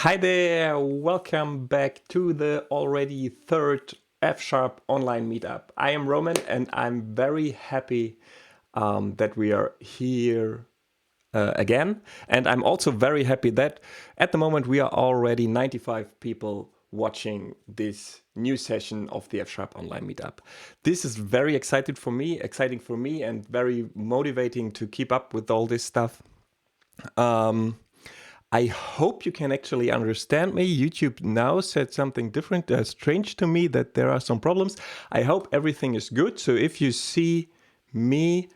Hi there, welcome back to the already third F-sharp online meetup. I am Roman and I'm very happy that we are here again. And I'm also very happy that at the moment we are already 95 people watching this new session of the F-sharp online meetup. This is very exciting for me and very motivating to keep up with all this stuff. I hope you can actually understand me. YouTube now said something different. Strange to me that there are some problems. I hope everything is good. So if you see me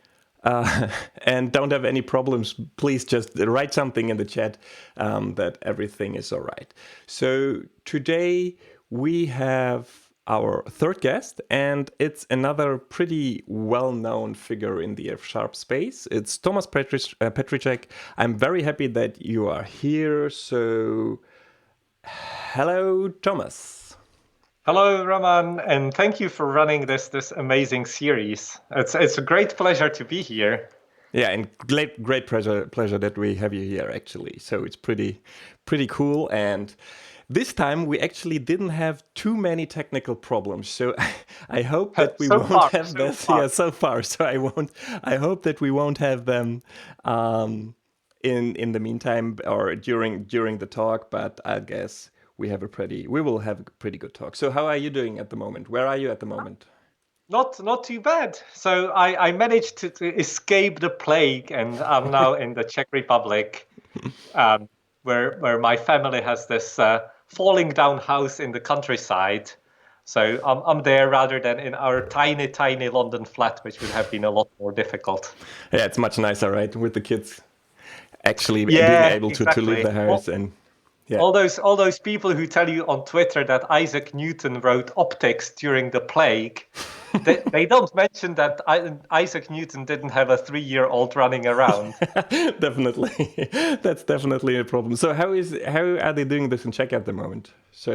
and don't have any problems, please just write something in the chat that everything is all right. So today we have our third guest, and it's another pretty well-known figure in the F-sharp space. It's Tomas Petricek. I'm very happy that you are here. So, hello, Thomas. Hello, Roman, and thank you for running this amazing series. It's a great pleasure to be here. Yeah, and great pleasure that we have you here, actually. So it's pretty cool. And this time we actually didn't have too many technical problems, so I hope that we won't have this. Yeah, so far. So I hope that we won't have them in the meantime or during the talk. But I guess we will have a pretty good talk. So how are you doing at the moment? Where are you at the moment? Not too bad. So I managed to escape the plague, and I'm now in the Czech Republic, where my family has this falling down house in the countryside. So I'm there rather than in our tiny London flat, which would have been a lot more difficult. Yeah, it's much nicer, right, with the kids actually being able to leave the house. And yeah. All those people who tell you on Twitter that Isaac Newton wrote optics during the plague, they don't mention that Isaac Newton didn't have a 3-year-old running around. Definitely, that's definitely a problem. So how are they doing this in Czech at the moment? So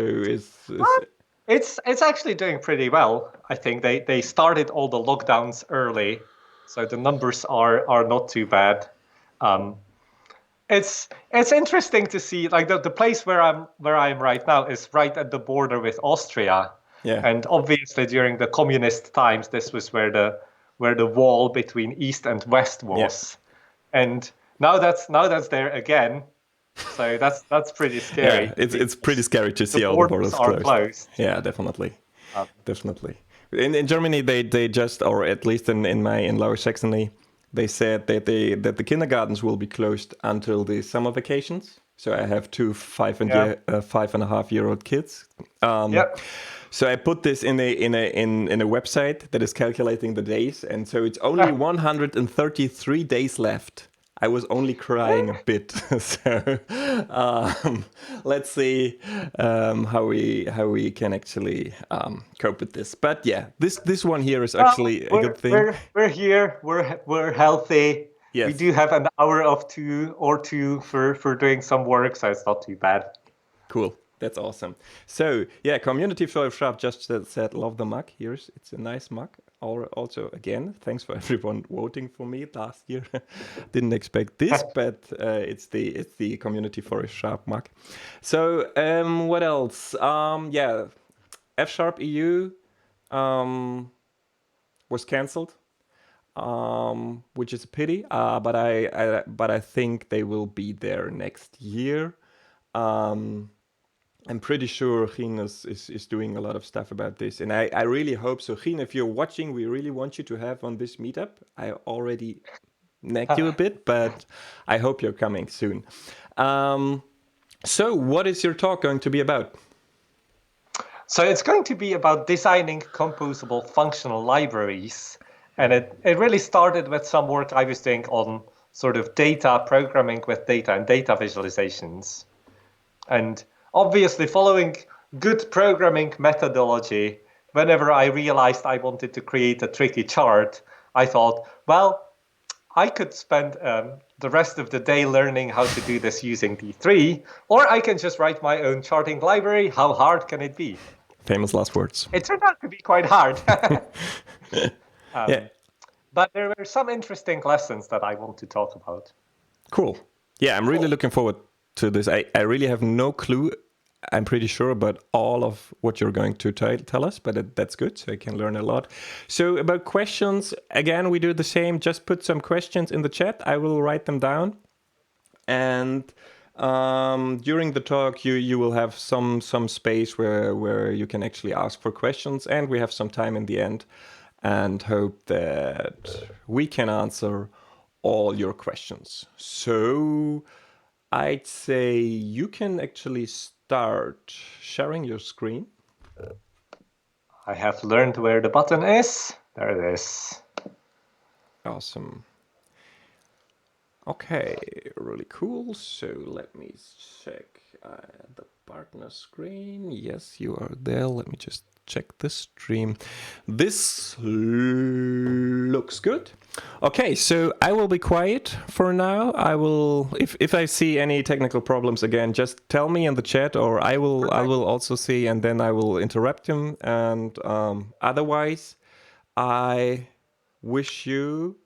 it's actually doing pretty well. I think they started all the lockdowns early, so the numbers are not too bad. It's interesting to see, like the place where I'm right now is right at the border with Austria. Yeah. And obviously during the communist times, this was where the wall between East and West was. Yeah. And now that's there again. So that's pretty scary. Yeah, it's pretty scary to see all the borders closed. Yeah, definitely. Definitely. In Germany, they just, or at least in Lower Saxony, they said that the kindergartens will be closed until the summer vacations. So I have two 5.5-year-old kids. So I put this in a website that is calculating the days, and so it's only 133 days left. I was only crying a bit. So let's see how we can actually cope with this. But yeah, this one here is actually a good thing. We're here. We're healthy. Yes. We do have an hour of two for doing some work, so it's not too bad. Cool. That's awesome. So yeah, community for F-sharp just said love the mug. It's a nice mug. Also, again, thanks for everyone voting for me last year. Didn't expect this, but it's the community for F-sharp mug. So what else? Yeah, F-sharp EU was cancelled, which is a pity. But I think they will be there next year. I'm pretty sure Gien is doing a lot of stuff about this. And I really hope so. Gien, if you're watching, we really want you to have on this meetup. I already nagged you a bit, but I hope you're coming soon. So what is your talk going to be about? So it's going to be about designing composable functional libraries. And it really started with some work I was doing on sort of data programming with data and data visualizations. And obviously, following good programming methodology, whenever I realized I wanted to create a tricky chart, I thought, well, I could spend the rest of the day learning how to do this using D3, or I can just write my own charting library. How hard can it be? Famous last words. It turned out to be quite hard. Yeah. But there were some interesting lessons that I want to talk about. Cool. Yeah, I'm really looking forward to this. I really have no clue. I'm pretty sure about all of what you're going to tell us, but that's good. So I can learn a lot. So about questions, again, we do the same. Just put some questions in the chat. I will write them down. And during the talk, you will have some space where you can actually ask for questions. And we have some time in the end and hope that we can answer all your questions. So I'd say you can actually start sharing your screen. I have learned where the button is. There it is. Awesome. Okay, really cool. So let me check the partner screen. Yes, you are there. Let me just check the stream. This looks good. Okay, so I will be quiet for now. I will, if I see any technical problems again, just tell me in the chat, or I will also see, and then I will interrupt him. And otherwise, I wish you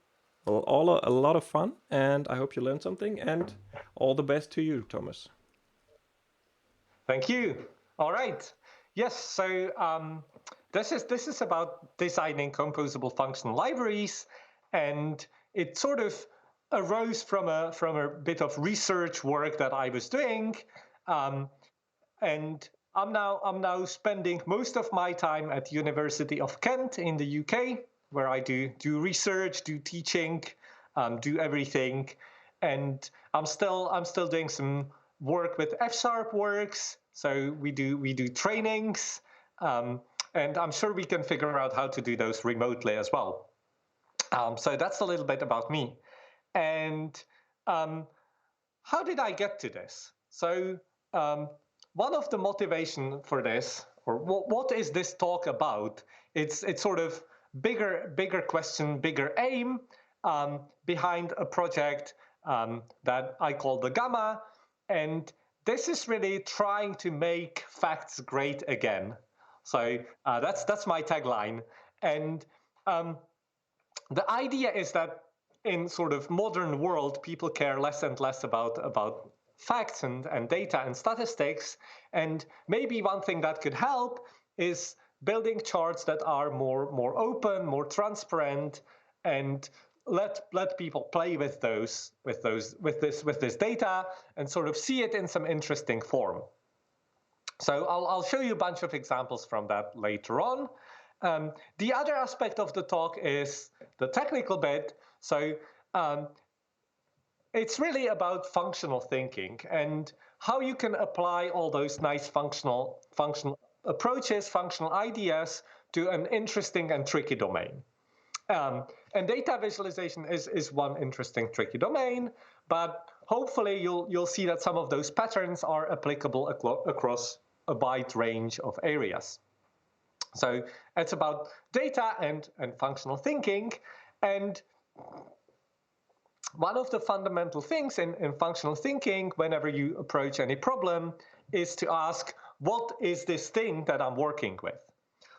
a lot of fun, and I hope you learned something, and all the best to you, Thomas. Thank you. All right. Yes, so this is about designing composable functional libraries, and it sort of arose from a bit of research work that I was doing, and I'm now spending most of my time at University of Kent in the UK, where I do research, do teaching, do everything, and I'm still doing some work with F# works. So we do trainings, and I'm sure we can figure out how to do those remotely as well. So that's a little bit about me. And how did I get to this? So one of the motivation for this, or what is this talk about? It's sort of bigger question, bigger aim behind a project that I call the Gamma, and this is really trying to make facts great again. So that's my tagline, and the idea is that in sort of modern world, people care less and less about facts and data and statistics. And maybe one thing that could help is building charts that are more open, more transparent, and let people play with this data and sort of see it in some interesting form. So I'll show you a bunch of examples from that later on. The other aspect of the talk is the technical bit. So it's really about functional thinking and how you can apply all those nice functional approaches, functional ideas to an interesting and tricky domain. And data visualization is one interesting, tricky domain, but hopefully you'll see that some of those patterns are applicable across a wide range of areas. So it's about data and functional thinking. And one of the fundamental things in functional thinking, whenever you approach any problem, is to ask, what is this thing that I'm working with?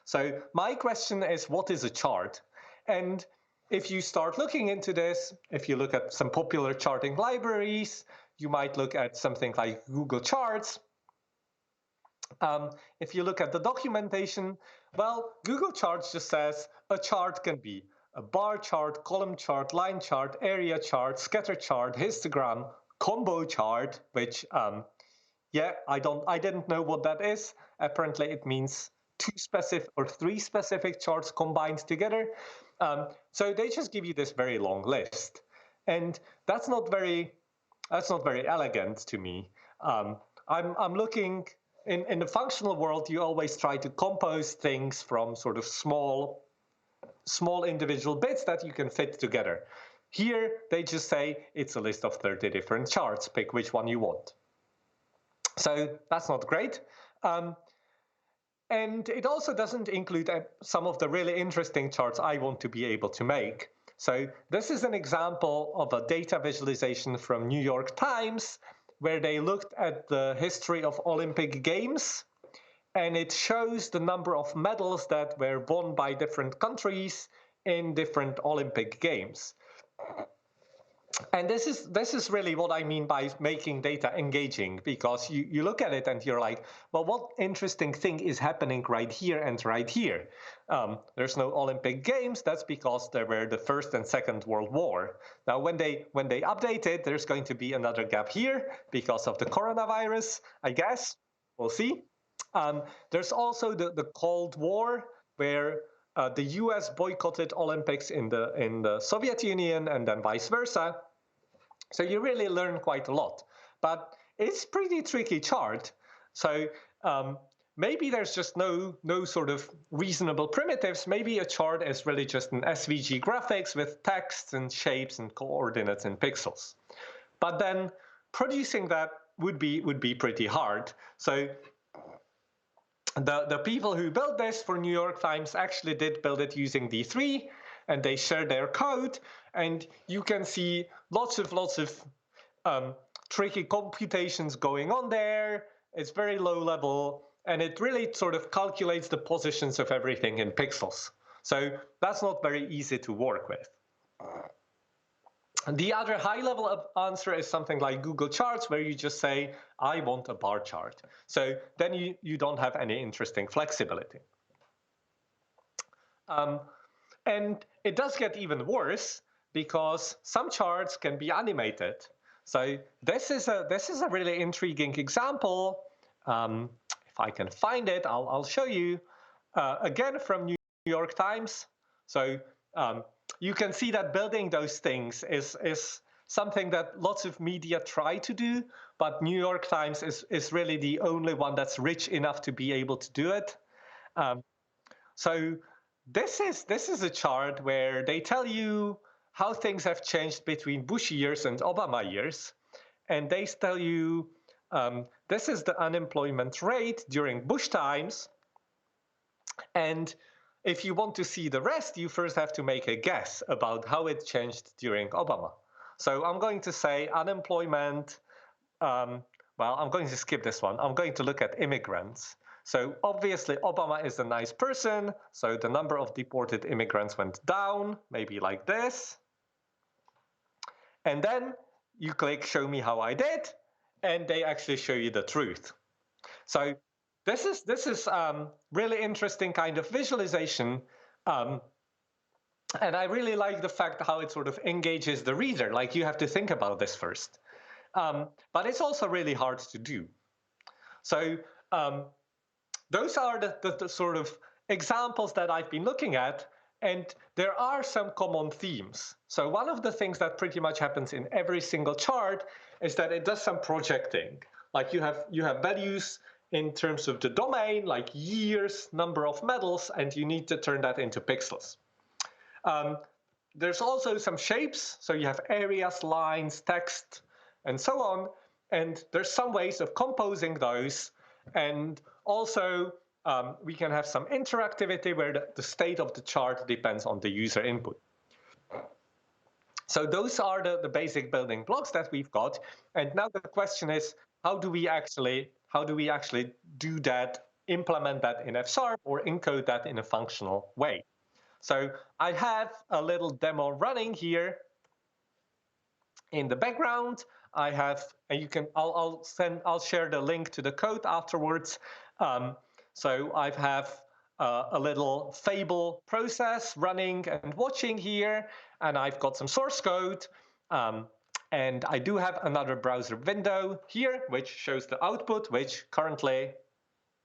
So my question is, what is a chart? And if you start looking into this, if you look at some popular charting libraries, you might look at something like Google Charts. If you look at the documentation, well, Google Charts just says a chart can be a bar chart, column chart, line chart, area chart, scatter chart, histogram, combo chart, which, yeah, I didn't know what that is. Apparently it means 2 specific or 3 specific charts combined together. So they just give you this very long list. And that's not very elegant to me. I'm looking in the functional world, you always try to compose things from sort of small individual bits that you can fit together. Here, they just say it's a list of 30 different charts. Pick which one you want. So that's not great. And it also doesn't include some of the really interesting charts I want to be able to make. So this is an example of a data visualization from New York Times, where they looked at the history of Olympic Games, and it shows the number of medals that were won by different countries in different Olympic Games. And this is really what I mean by making data engaging, because you look at it and you're like, well, what interesting thing is happening right here and right here? There's no Olympic Games. That's because there were the First and Second World War. Now, when they update it, there's going to be another gap here because of the coronavirus, I guess. We'll see. There's also the Cold War, where the US boycotted Olympics in the Soviet Union and then vice versa. So you really learn quite a lot, but it's pretty tricky chart. So maybe there's just no sort of reasonable primitives. Maybe a chart is really just an SVG graphics with text and shapes and coordinates and pixels. But then producing that would be pretty hard. So the people who built this for New York Times actually did build it using D3, and they share their code, and you can see lots of tricky computations going on there. It's very low level, and it really sort of calculates the positions of everything in pixels. So that's not very easy to work with. The other high level answer is something like Google Charts, where you just say, I want a bar chart. So then you don't have any interesting flexibility. And it does get even worse, because some charts can be animated. So this is a really intriguing example. If I can find it, I'll show you. Again, from New York Times. So you can see that building those things is something that lots of media try to do, but New York Times is really the only one that's rich enough to be able to do it. So this is a chart where they tell you how things have changed between Bush years and Obama years, and they tell you this is the unemployment rate during Bush times, and if you want to see the rest, you first have to make a guess about how it changed during Obama. So I'm going to say unemployment. Well, I'm going to skip this one. I'm going to look at immigrants. So obviously Obama is a nice person, so the number of deported immigrants went down, maybe like this. And then you click show me how I did, and they actually show you the truth. So this is really interesting kind of visualization. And I really like the fact how it sort of engages the reader. Like, you have to think about this first. But it's also really hard to do. So those are the sort of examples that I've been looking at, and there are some common themes. So one of the things that pretty much happens in every single chart is that it does some projecting. Like, you have values in terms of the domain, like years, number of medals, and you need to turn that into pixels. There's also some shapes, so you have areas, lines, text, and so on, and there's some ways of composing those, and also we can have some interactivity where the state of the chart depends on the user input. So those are the basic building blocks that we've got, and now the question is, how do we actually do that, implement that in F# or encode that in a functional way? So I have a little demo running here in the background. I have, and you can, I'll share the link to the code afterwards. So I have a little Fable process running and watching here, and I've got some source code. And I do have another browser window here, which shows the output, which currently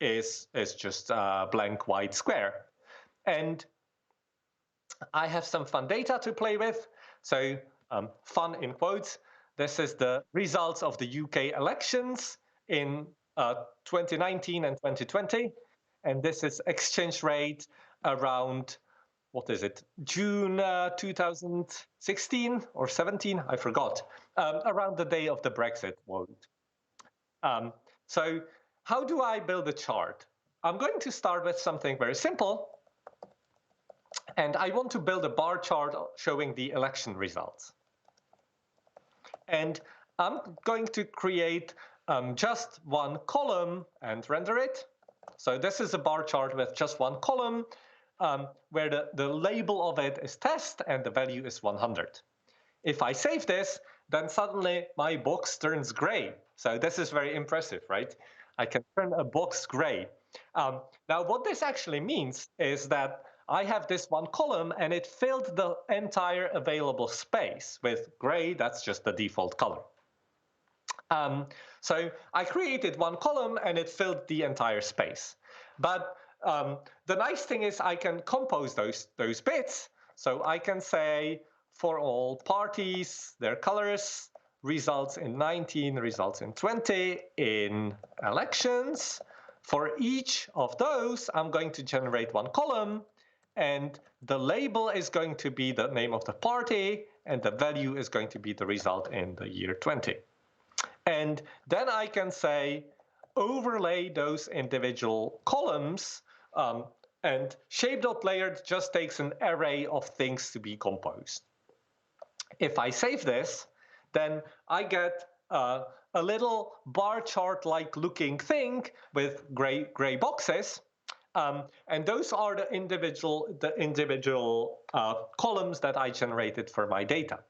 is just a blank white square. And I have some fun data to play with. So fun in quotes. This is the results of the UK elections in 2019 and 2020. And this is exchange rate around, what is it, June 2016 or 17? I forgot. Around the day of the Brexit vote. So how do I build a chart? I'm going to start with something very simple. And I want to build a bar chart showing the election results. And I'm going to create just one column and render it. So this is a bar chart with just one column, where the label of it is test and the value is 100. If I save this, then suddenly my box turns gray. So this is very impressive, right? I can turn a box gray. Now, what this actually means is that I have this one column and it filled the entire available space with gray. That's just the default color. So I created one column and it filled the entire space. But the nice thing is I can compose those bits. So I can say for all parties, their colors, results in 19, results in 20 in elections. For each of those, I'm going to generate one column, and the label is going to be the name of the party, and the value is going to be the result in the year 20. And then I can say, overlay those individual columns, and shape.layered just takes an array of things to be composed. If I save this, then I get a little bar chart-like looking thing with gray boxes. And those are the individual columns that I generated for my data.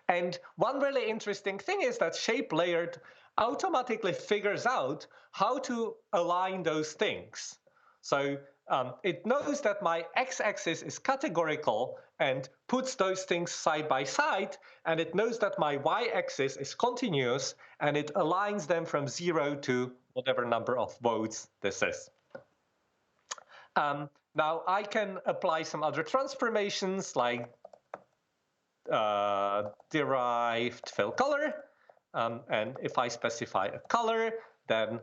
And one really interesting thing is that shape layered automatically figures out how to align those things. So it knows that my x-axis is categorical and puts those things side by side, and it knows that my y-axis is continuous and it aligns them from 0 to whatever number of votes this is. Now I can apply some other transformations like derived fill color, and if I specify a color, then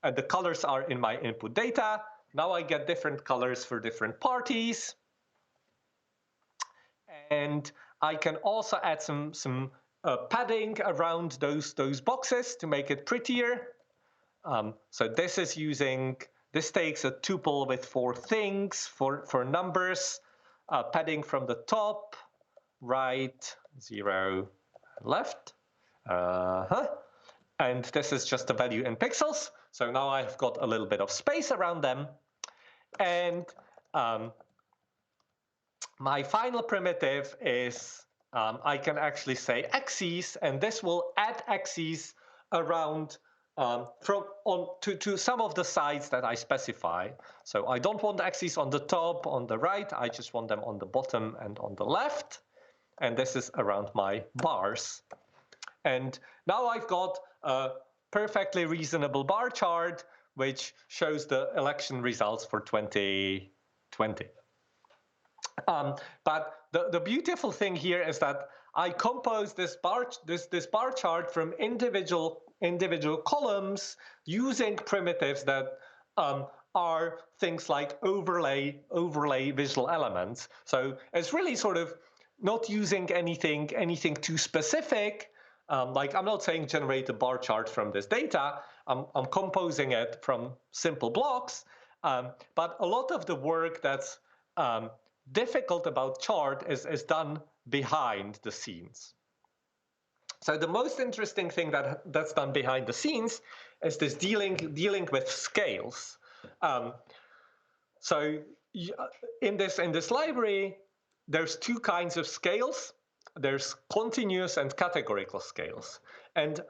and the colors are in my input data. Now I get different colors for different parties, and I can also add some padding around those boxes to make it prettier. So this takes a tuple with 4 things for numbers, padding from the top, right, 0, left. And this is just the value in pixels. So now I've got a little bit of space around them. And my final primitive is I can actually say axes, and this will add axes around to some of the sides that I specify. So I don't want axes on the top, on the right. I just want them on the bottom and on the left. And this is around my bars. And now I've got a perfectly reasonable bar chart, which shows the election results for 2020. But the beautiful thing here is that I compose this bar chart from individual columns using primitives that are things like overlay visual elements. So it's really sort of not using anything too specific. Like I'm not saying generate a bar chart from this data. I'm composing it from simple blocks. But a lot of the work that's difficult about chart is done behind the scenes. So the most interesting thing that's done behind the scenes is this dealing with scales. So in this library, there's 2 kinds of scales. There's continuous and categorical scales, and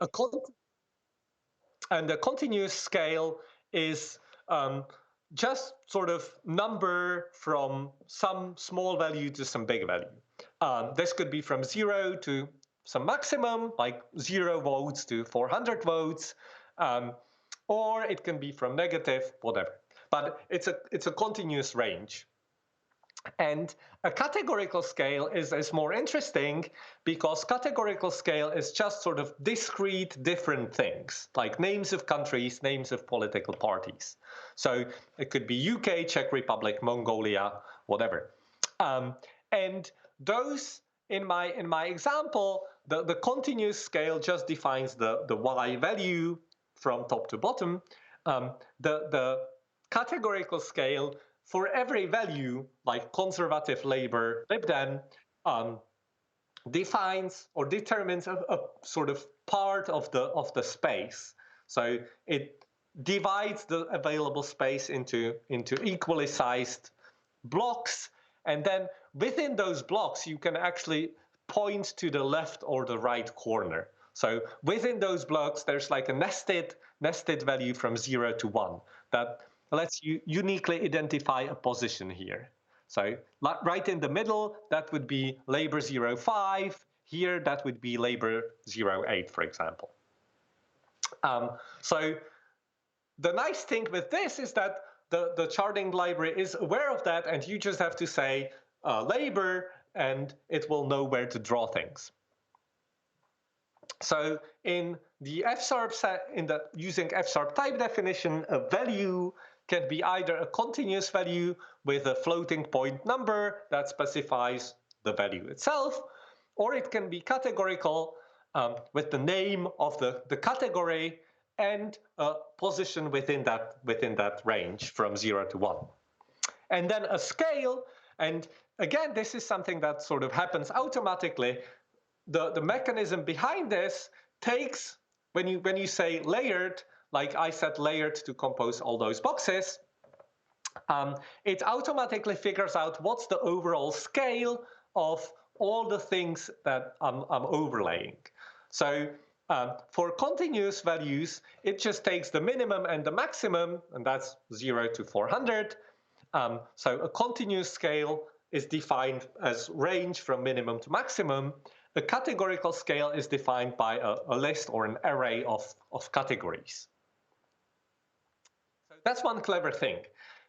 the continuous scale is just sort of number from some small value to some big value. This could be from 0 to some maximum, like 0 votes to 400 votes, or it can be from negative, whatever. But it's a continuous range. And a categorical scale is more interesting because categorical scale is just sort of discrete different things, like names of countries, names of political parties. So it could be UK, Czech Republic, Mongolia, whatever. And those, in my example, the continuous scale just defines the y value from top to bottom. The categorical scale, for every value, like conservative labor, libden, defines or determines a sort of part of the space. So it divides the available space into equally sized blocks, And then within those blocks, you can actually point to the left or the right corner. So within those blocks, there's like a nested value from 0 to 1 that lets you uniquely identify a position here. So right in the middle, that would be labor 05. Here, that would be labor 08, for example. So the nice thing with this is that the charting library is aware of that, and you just have to say labor, and it will know where to draw things. So in the F-sharp using F-sharp type definition, a value can be either a continuous value with a floating point number that specifies the value itself, or it can be categorical with the name of the category and a position within that range from 0 to 1. And then a scale, and again, this is something that sort of happens automatically. The mechanism behind this takes, when you say layered, like I said layered to compose all those boxes, it automatically figures out what's the overall scale of all the things that I'm overlaying. So for continuous values, it just takes the minimum and the maximum, and that's 0 to 400. So a continuous scale is defined as range from minimum to maximum. A categorical scale is defined by a list or an array of categories. So that's one clever thing.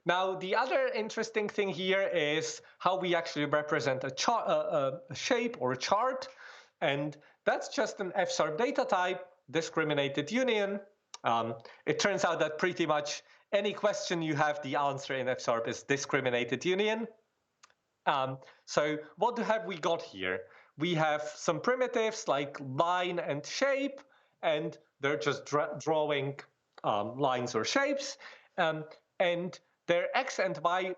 Now, the other interesting thing here is how we actually represent a shape or a chart. And that's just an F-sharp data type, discriminated union. It turns out that pretty much any question you have, the answer in F-sharp is discriminated union. So what have we got here? We have some primitives like line and shape, and they're just drawing lines or shapes. And their x and y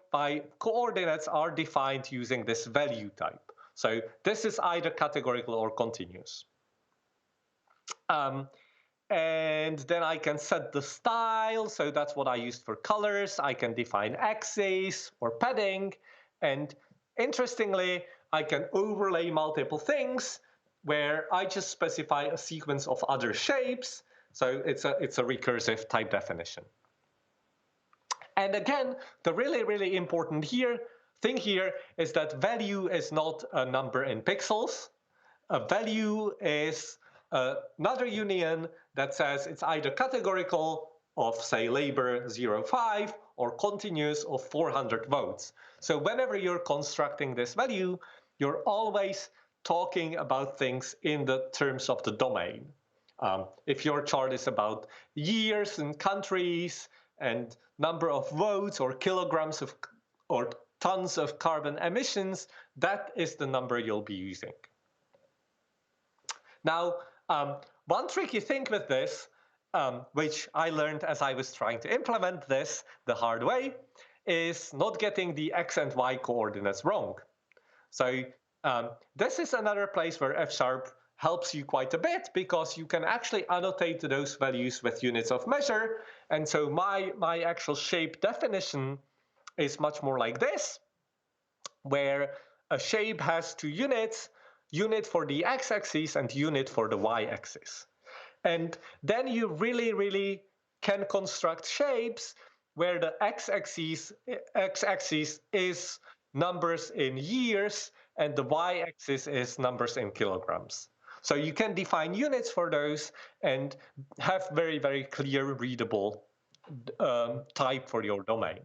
coordinates are defined using this value type. So this is either categorical or continuous. And then I can set the style. So that's what I used for colors. I can define axes or padding. And interestingly, I can overlay multiple things where I just specify a sequence of other shapes. So it's a recursive type definition. And again, the really, really important thing here is that value is not a number in pixels. A value is another union that says it's either categorical of, say, labor 05 or continuous of 400 votes. So whenever you're constructing this value, you're always talking about things in the terms of the domain. If your chart is about years and countries and number of votes or kilograms of or tons of carbon emissions, that is the number you'll be using. Now, one tricky thing with this, which I learned as I was trying to implement this the hard way, is not getting the x and y coordinates wrong. So this is another place where F-sharp helps you quite a bit, because you can actually annotate those values with units of measure. And so my actual shape definition is much more like this, where a shape has two units, unit for the x-axis and unit for the y-axis. And then you really, really can construct shapes where the x-axis is numbers in years and the y-axis is numbers in kilograms. So you can define units for those and have very, very clear, readable type for your domain.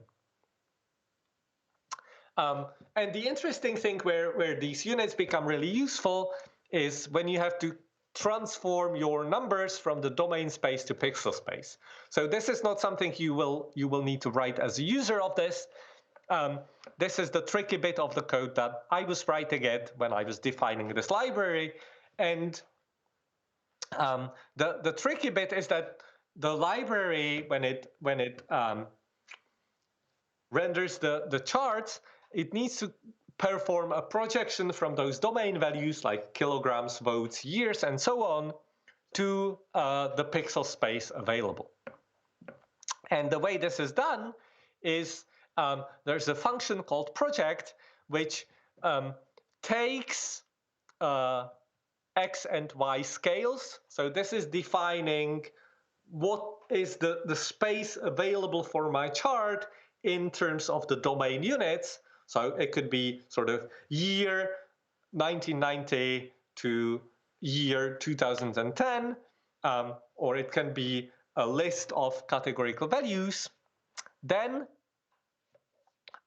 And the interesting thing where these units become really useful is when you have to transform your numbers from the domain space to pixel space. So this is not something you will need to write as a user of this. This is the tricky bit of the code that I was writing it when I was defining this library. And the tricky bit is that the library, when it renders the charts, it needs to perform a projection from those domain values like kilograms, votes, years, and so on to the pixel space available. And the way this is done is there's a function called project, which takes X and Y scales. So this is defining what is the space available for my chart in terms of the domain units. So it could be sort of year 1990 to year 2010, or it can be a list of categorical values. Then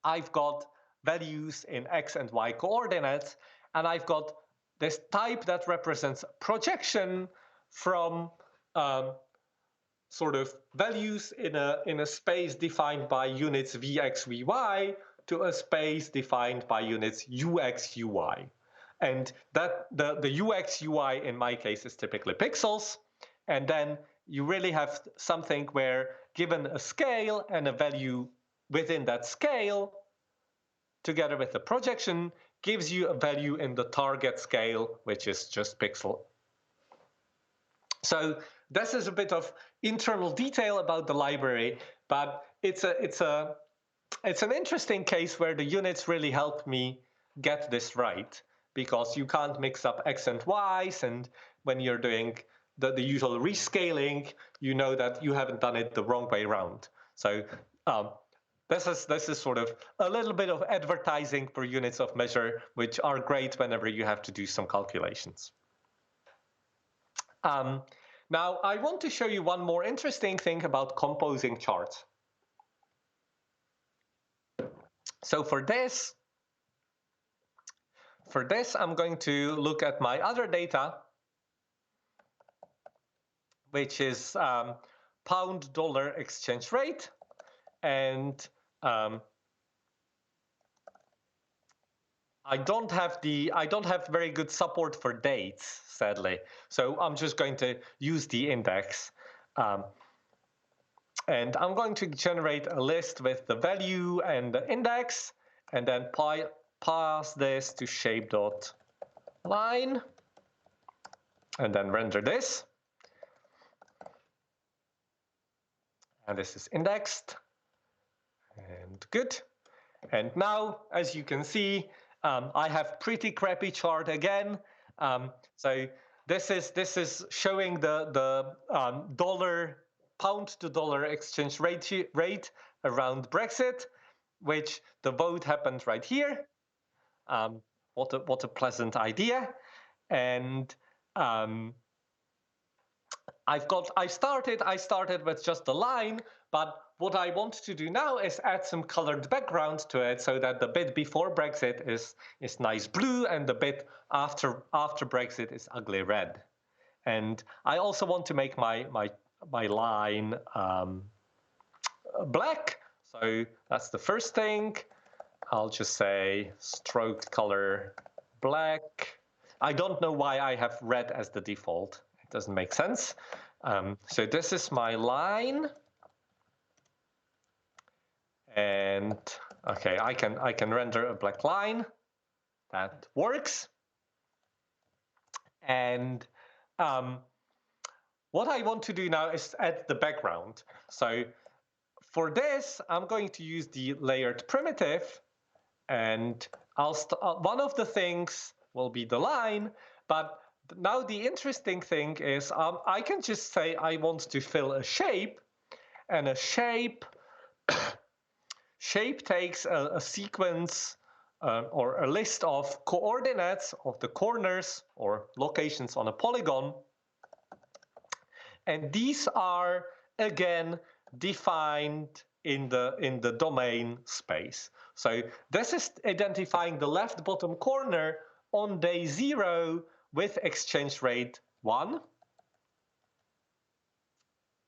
I've got values in X and Y coordinates, and I've got this type that represents projection from sort of values in a space defined by units Vx, Vy to a space defined by units Ux, Uy. And that the Ux, Ui in my case is typically pixels. And then you really have something where given a scale and a value within that scale, together with the projection, gives you a value in the target scale, which is just pixel. So this is a bit of internal detail about the library, but it's an interesting case where the units really helped me get this right, because you can't mix up X and Y's, and when you're doing the usual rescaling, you know that you haven't done it the wrong way around. So this is sort of a little bit of advertising for units of measure, which are great whenever you have to do some calculations. Now, I want to show you one more interesting thing about composing charts. So for this, I'm going to look at my other data, which is pound-dollar exchange rate, and I don't have very good support for dates, sadly. So I'm just going to use the index. And I'm going to generate a list with the value and the index, and then pass this to shape.line, and then render this. And this is indexed, and good. And now, as you can see, I have pretty crappy chart again. So this is showing the pound to dollar exchange rate around Brexit, which the vote happened right here. What a pleasant idea. And I started with just a line, but what I want to do now is add some colored background to it so that the bit before Brexit is nice blue and the bit after Brexit is ugly red. And I also want to make my line black. So that's the first thing. I'll just say stroke color black. I don't know why I have red as the default. It doesn't make sense. So this is my line. And okay, I can render a black line. That works. And what I want to do now is add the background. So for this, I'm going to use the layered primitive, and one of the things will be the line, but now the interesting thing is I can just say I want to fill a shape, and a shape takes a sequence or a list of coordinates of the corners or locations on a polygon, and these are again defined in the domain space. So this is identifying the left bottom corner on day 0 with exchange rate 1.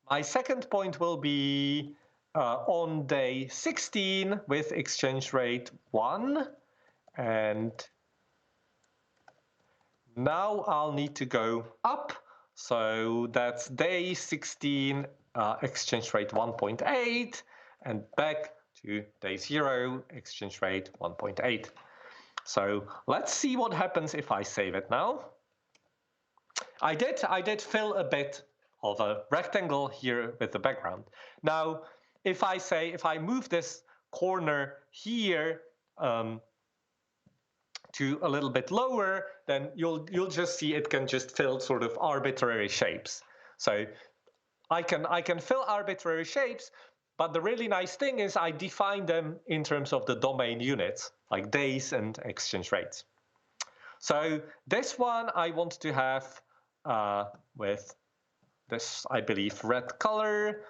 My second point will be on day 16 with exchange rate 1. And now I'll need to go up. So that's day 16, exchange rate 1.8, and back to day 0, exchange rate 1.8. So let's see what happens if I save it now. I did fill a bit of a rectangle here with the background. Now, if I move this corner here to a little bit lower, then you'll just see it can just fill sort of arbitrary shapes. So I can fill arbitrary shapes, but the really nice thing is I define them in terms of the domain units, like days and exchange rates. So this one I want to have with this, I believe, red color.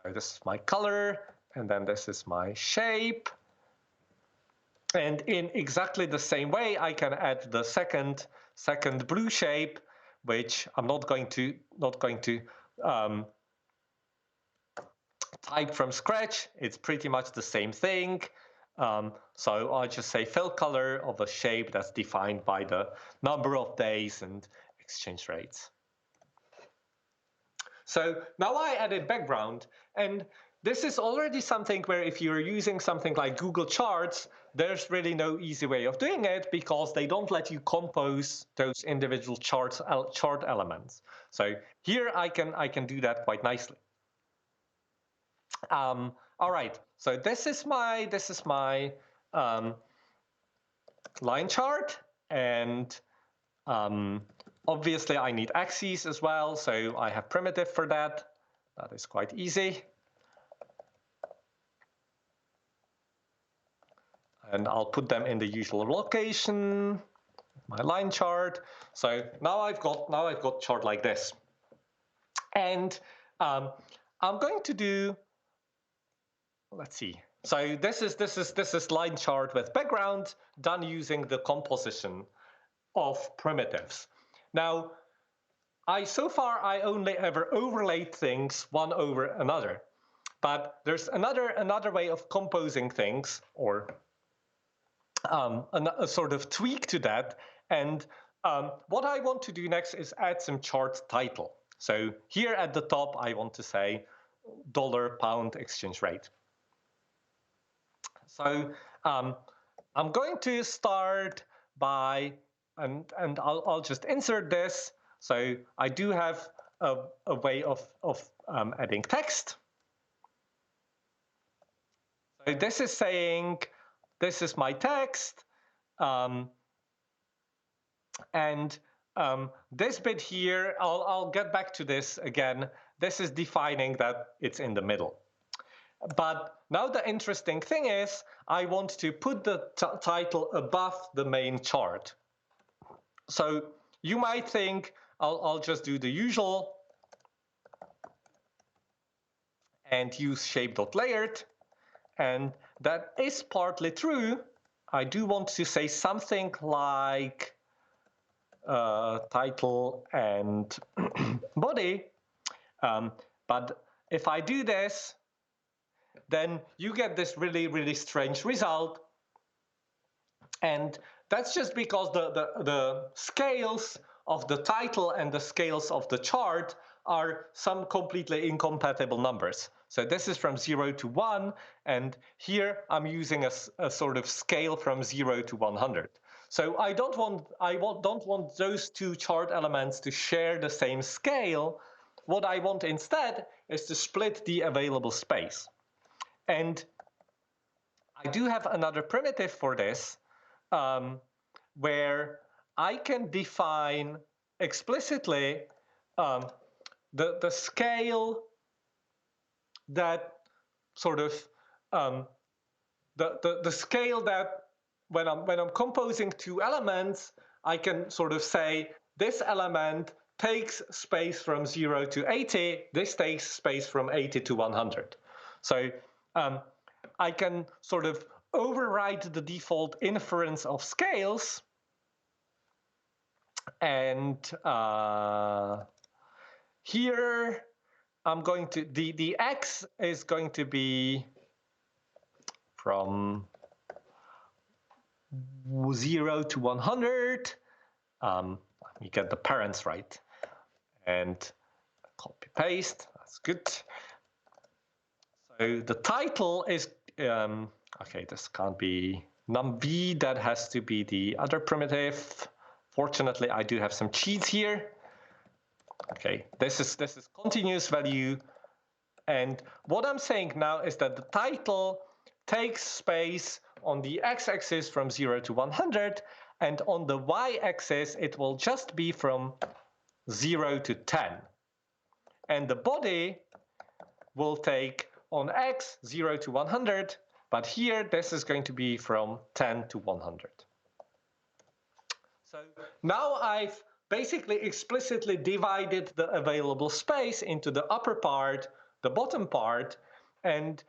So this is my color, and then this is my shape. And in exactly the same way, I can add the second blue shape, which I'm not going to type from scratch. It's pretty much the same thing. So I'll just say fill color of a shape that's defined by the number of days and exchange rates. So now I added background, and this is already something where if you're using something like Google Charts, there's really no easy way of doing it because they don't let you compose those individual chart elements. So here I can do that quite nicely. All right, so this is my line chart, and obviously I need axes as well, so I have primitive for that. That is quite easy. And I'll put them in the usual location, my line chart. So now I've got chart like this. And I'm going to do, let's see. So this is line chart with background done using the composition of primitives. Now, so far I only ever overlaid things one over another, but there's another way of composing things, or a sort of tweak to that. And what I want to do next is add some chart title. So here at the top, I want to say dollar-pound exchange rate. So I'm going to start by, and I'll just insert this. So I do have a way of adding text. So this is saying, this is my text. And this bit here, I'll get back to this again. This is defining that it's in the middle. But now the interesting thing is, I want to put the title above the main chart. So you might think, I'll just do the usual and use shape.layered. And that is partly true. I do want to say something like title and body. But if I do this, then you get this really, really strange result. And that's just because the scales of the title and the scales of the chart are some completely incompatible numbers. So this is from 0 to 1, and here I'm using a sort of scale from 0 to 100. So I don't want those two chart elements to share the same scale. What I want instead is to split the available space. And I do have another primitive for this, where I can define explicitly the scale that sort of the scale that when I'm composing two elements, I can sort of say this element takes space from 0 to 80, this takes space from 80 to 100. So I can sort of override the default inference of scales, and here I'm going to, the x is going to be from 0 to 100. Let me get the parents right. And copy paste, that's good. So the title is, okay, this can't be num_b, that has to be the other primitive. Fortunately, I do have some cheats here. Okay, this is continuous value. And what I'm saying now is that the title takes space on the x-axis from 0 to 100, and on the y-axis it will just be from 0 to 10. And the body will take on x 0 to 100, but here this is going to be from 10 to 100. So now I've basically explicitly divided the available space into the upper part, the bottom part, and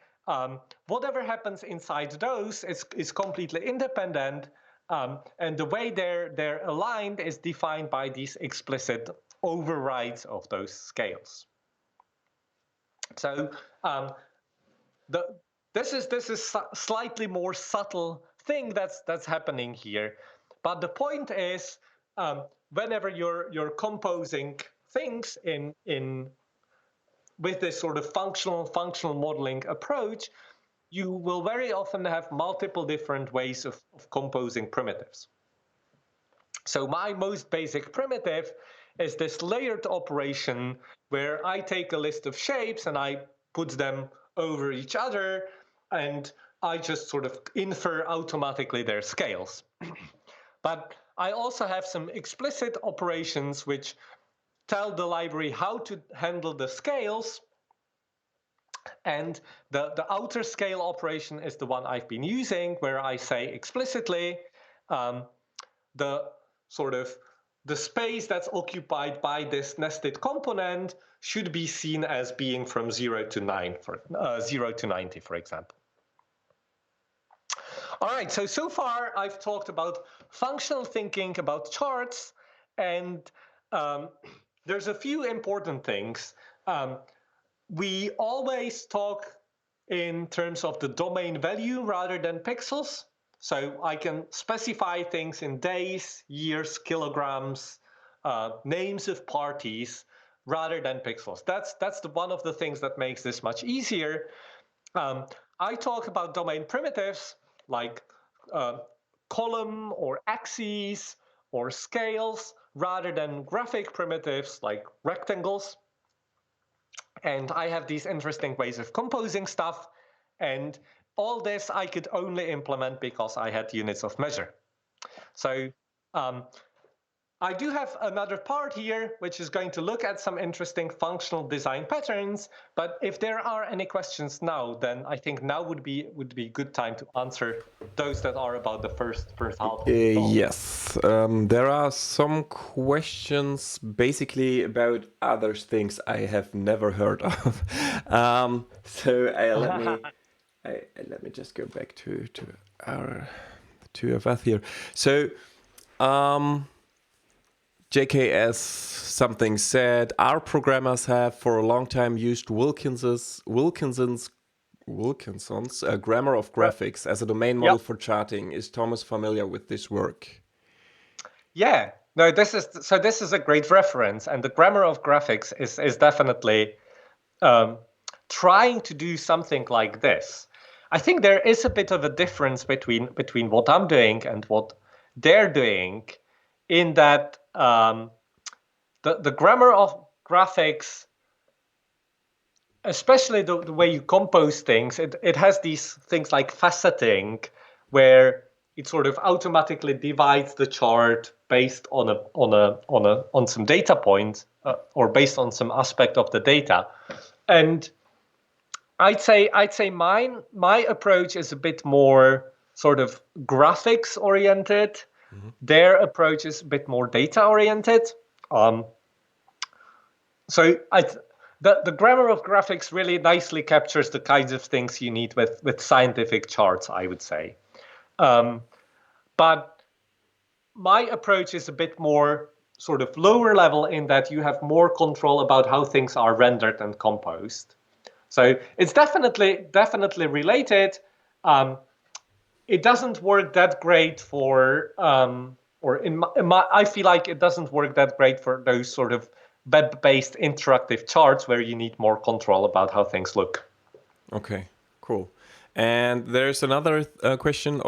whatever happens inside those is completely independent, and the way they're aligned is defined by these explicit overrides of those scales. So this is slightly more subtle thing that's happening here, but the point is, whenever you're composing things in with this sort of functional modeling approach, you will very often have multiple different ways of composing primitives. So my most basic primitive is this layered operation where I take a list of shapes and I put them over each other, and I just sort of infer automatically their scales. But I also have some explicit operations which tell the library how to handle the scales, and the outer scale operation is the one I've been using, where I say explicitly the sort of the space that's occupied by this nested component should be seen as being from 0 to 9, 0 to 90, for example. All right, so far I've talked about functional thinking about charts, and there's a few important things. We always talk in terms of the domain value rather than pixels. So I can specify things in days, years, kilograms, names of parties, rather than pixels. That's one of the things that makes this much easier. I talk about domain primitives like column or axes or scales rather than graphic primitives like rectangles. And I have these interesting ways of composing stuff. And all this I could only implement because I had units of measure. So I do have another part here, which is going to look at some interesting functional design patterns. But if there are any questions now, then I think now would be a good time to answer those that are about the first half of the talk. Yes, there are some questions basically about other things I have never heard of. Let me just go back to our two of us here. So JKS something said, our programmers have for a long time used Wilkinson's grammar of graphics as a domain model for charting. Is Thomas familiar with this work? Yeah, no, this is a great reference, and the grammar of graphics is definitely trying to do something like this. I think there is a bit of a difference between what I'm doing and what they're doing, in that the grammar of graphics, especially the way you compose things, it has these things like faceting, where it sort of automatically divides the chart based on some data point, or based on some aspect of the data. And I'd say my approach is a bit more sort of graphics oriented. Mm-hmm. Their approach is a bit more data oriented. So the grammar of graphics really nicely captures the kinds of things you need with scientific charts, I would say. But my approach is a bit more sort of lower level, in that you have more control about how things are rendered and composed. So it's definitely related. It doesn't work that great for, I feel like it doesn't work that great for those sort of web-based interactive charts where you need more control about how things look. Okay, cool. And there's another question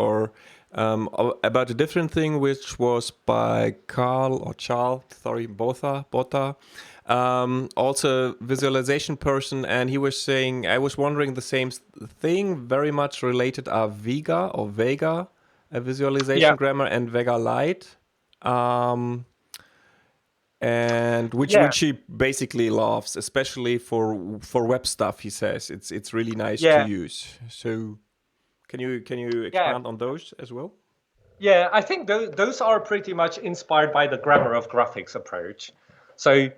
about a different thing, which was by Carl or Charles, sorry, Botha. Also visualization person, and he was saying, I was wondering the same thing, very much related are Vega, a visualization Yeah, grammar, and Vega Lite. And yeah, which he basically loves, especially for web stuff. He says it's really nice to yeah, use. So can you yeah. expand on those as well? Yeah, I think those are pretty much inspired by the grammar of graphics approach. So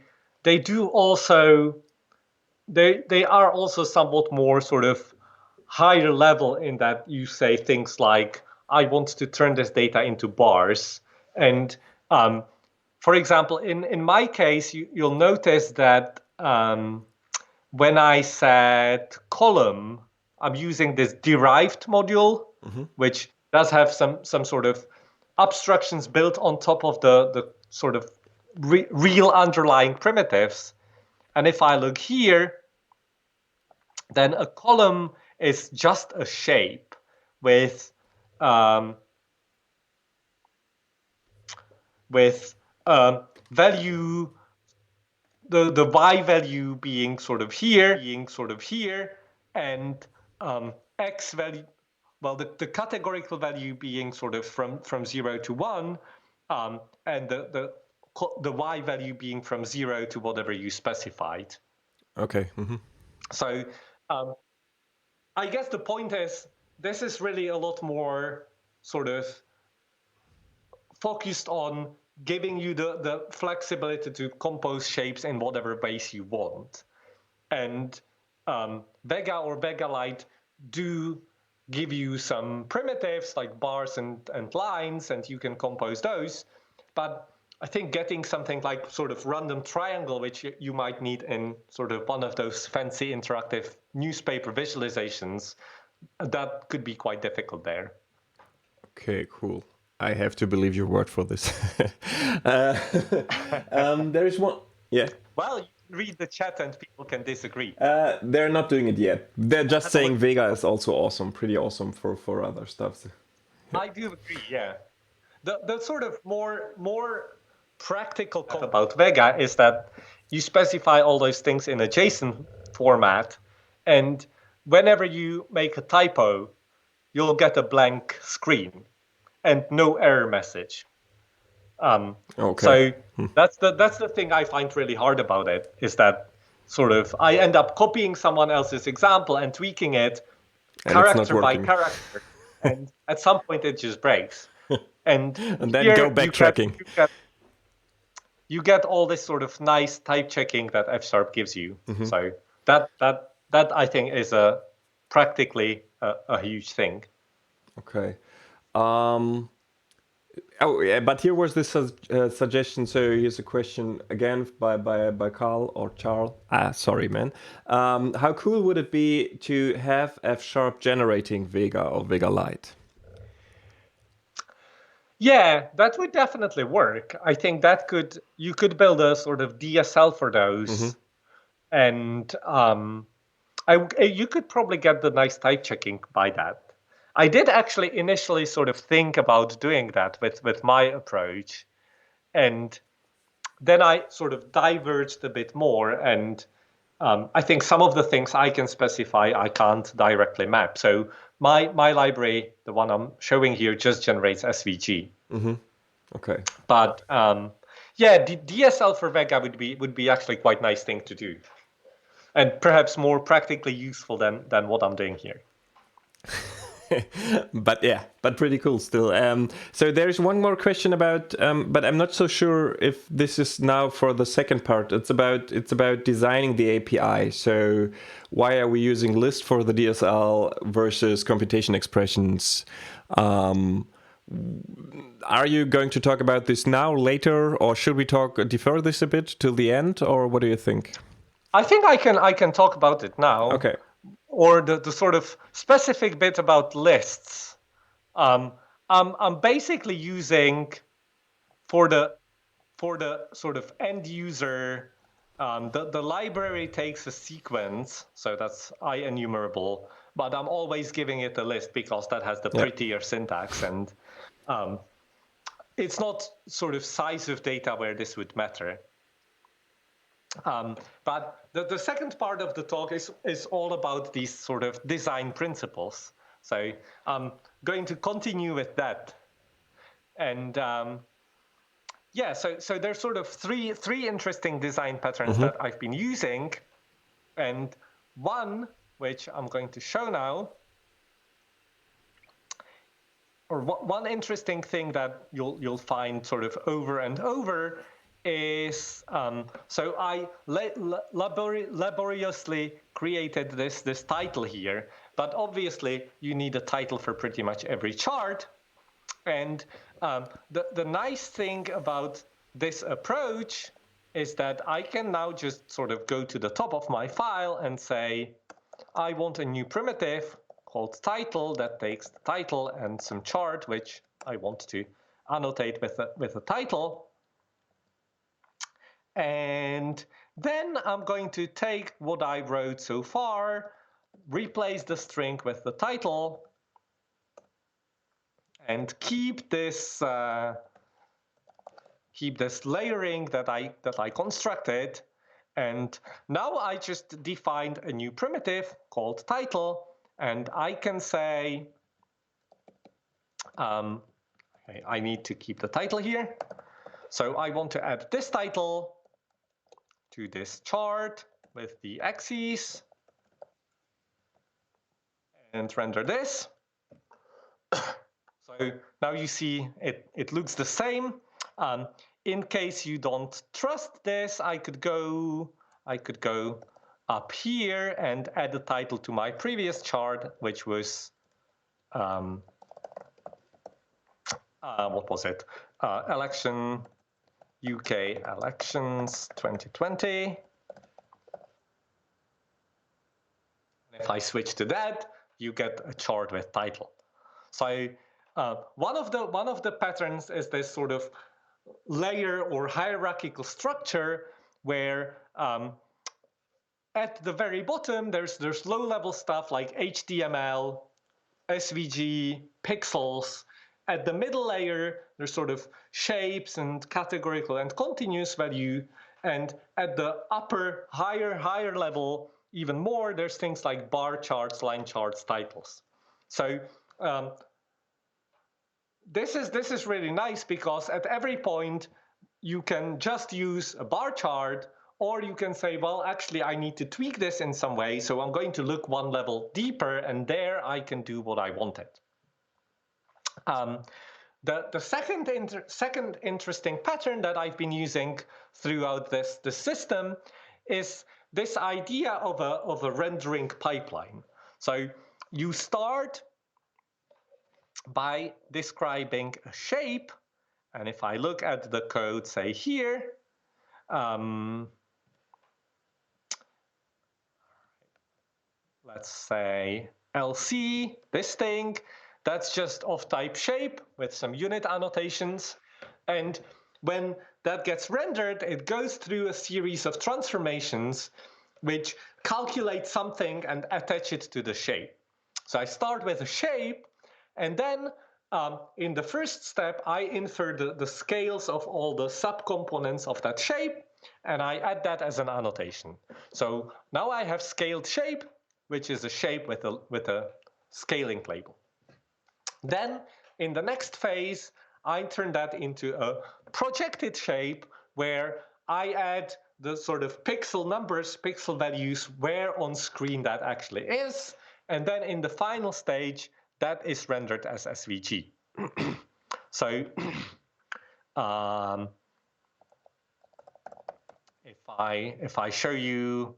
they do also they are also somewhat more sort of higher level in that you say things like, I want to turn this data into bars. And for example, in my case, you'll notice that when I said column, I'm using this derived module, which does have some sort of abstractions built on top of the sort of real underlying primitives. And if I look here, then a column is just a shape with um, with value, the y value being sort of here, and x value, well, the categorical value being sort of from 0 to 1, and the y value being from 0 to whatever you specified. Okay. So um, I guess the point is, this is really a lot more sort of focused on giving you the flexibility to compose shapes in whatever base you want. And Vega or Vega Lite do give you some primitives like bars and lines, and you can compose those. But I think getting something like sort of random triangle, which you might need in sort of one of those fancy interactive newspaper visualizations, that could be quite difficult there. Okay, cool. I have to believe your word for this. uh, there is one. Yeah. Well, you can read the chat and people can disagree. They're not doing it yet. They're just Have a saying look. Vega is also awesome, pretty awesome for other stuff. I do agree, yeah. The sort of more practical about Vega is that you specify all those things in a JSON format, and whenever you make a typo, you'll get a blank screen and no error message. Okay. So that's the thing I find really hard about it, is that sort of I end up copying someone else's example and tweaking it And it's not character by working. character, and at some point it just breaks. And And then go here backtracking. you get all this sort of nice type checking that F# gives you. So that I think is practically a huge thing. Okay. Oh, yeah, but here was this suggestion. So here's a question again by Carl or Charles. Sorry, man. How cool would it be to have F# generating Vega or Vega Lite? Yeah, that would definitely work. I think you could build a sort of DSL for those, and you could probably get the nice type checking by that. I did actually initially sort of think about doing that with my approach, and then I sort of diverged a bit more, and I think some of the things I can specify I can't directly map. So my library, the one I'm showing here, just generates SVG. Okay. But yeah, the DSL for Vega would be actually quite nice thing to do, and perhaps more practically useful than what I'm doing here. but pretty cool still. So there's one more question about, but I'm not so sure if this is now for the second part. It's about designing the API. So why are we using list for the DSL versus computation expressions? Are you going to talk about this now, later, or should we defer this a bit till the end, or what do you think? I think I can talk about it now. Okay. Or the sort of specific bit about lists. I'm basically using for the sort of end user, the library takes a sequence, so that's IEnumerable, but I'm always giving it a list because that has the prettier syntax, and it's not sort of size of data where this would matter. But the second part of the talk is all about these sort of design principles. So I'm going to continue with that. And yeah, so there's sort of three interesting design patterns that I've been using. And one, which I'm going to show now, or one interesting thing that you'll find sort of over and over is so I laboriously created this title here, but obviously you need a title for pretty much every chart. And the nice thing about this approach is that I can now just sort of go to the top of my file and say, I want a new primitive called title that takes the title and some chart, which I want to annotate with a title. And then I'm going to take what I wrote so far, replace the string with the title, and keep this layering that I constructed. And now I just defined a new primitive called title, and I can say, okay, I need to keep the title here. So I want to add this title to this chart with the axes and render this. So now you see it looks the same. In case you don't trust this, I could go up here and add the title to my previous chart, which was what was it? Election UK elections 2020. If I switch to that, you get a chart with title. So one of the patterns is this sort of layer or hierarchical structure where at the very bottom there's low-level stuff like HTML, SVG, pixels. At the middle layer, there's sort of shapes and categorical and continuous value. And at the upper, higher level, even more, there's things like bar charts, line charts, titles. So this is really nice because at every point, you can just use a bar chart, or you can say, well, actually, I need to tweak this in some way. So I'm going to look one level deeper, and there I can do what I wanted. The second interesting pattern that I've been using throughout this system is this idea of a rendering pipeline. So you start by describing a shape, and if I look at the code, say here, let's say LC, this thing, that's just of type shape with some unit annotations. And when that gets rendered, it goes through a series of transformations which calculate something and attach it to the shape. So I start with a shape, and then in the first step, I infer the scales of all the subcomponents of that shape, and I add that as an annotation. So now I have scaled shape, which is a shape with a scaling label. Then in the next phase, I turn that into a projected shape where I add the sort of pixel numbers, pixel values, where on screen that actually is. And then in the final stage, that is rendered as SVG. So if I show you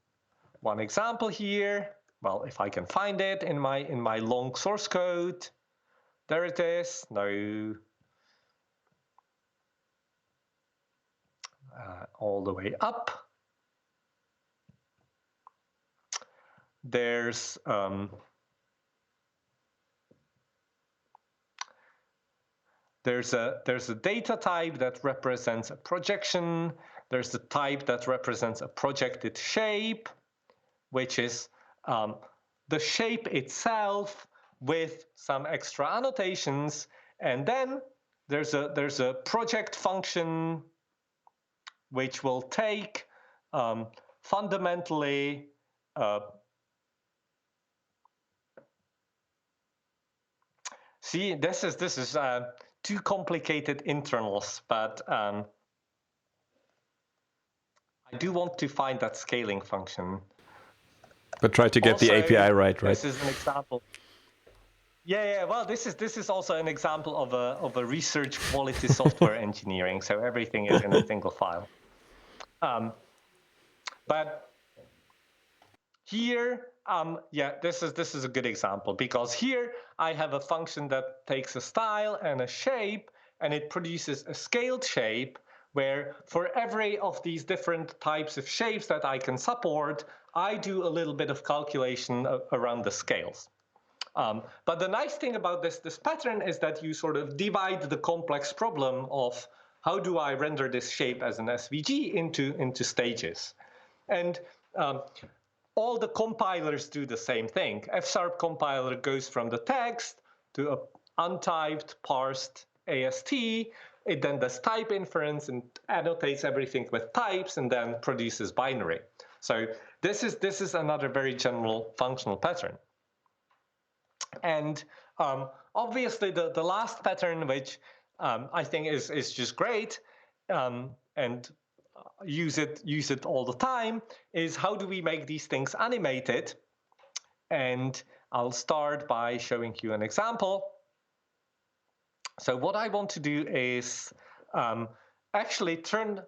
one example here, well, if I can find it in my long source code, there it is. Now all the way up. There's a data type that represents a projection. There's the type that represents a projected shape, which is the shape itself with some extra annotations. And then there's a project function which will take fundamentally see, this is too complicated internals, but I do want to find that scaling function. But try to get Also, the API right? This is an example. Yeah. Well, this is also an example of a research quality software engineering. So everything is in a single file. But here, this is a good example, because here I have a function that takes a style and a shape, and it produces a scaled shape where for every of these different types of shapes that I can support, I do a little bit of calculation around the scales. But the nice thing about this pattern is that you sort of divide the complex problem of how do I render this shape as an SVG into stages. And all the compilers do the same thing. F# compiler goes from the text to a untyped, parsed AST. It then does type inference and annotates everything with types and then produces binary. So this is another very general functional pattern. And obviously the last pattern, which I think is just great, and use it all the time, is how do we make these things animated? And I'll start by showing you an example. So what I want to do is actually turn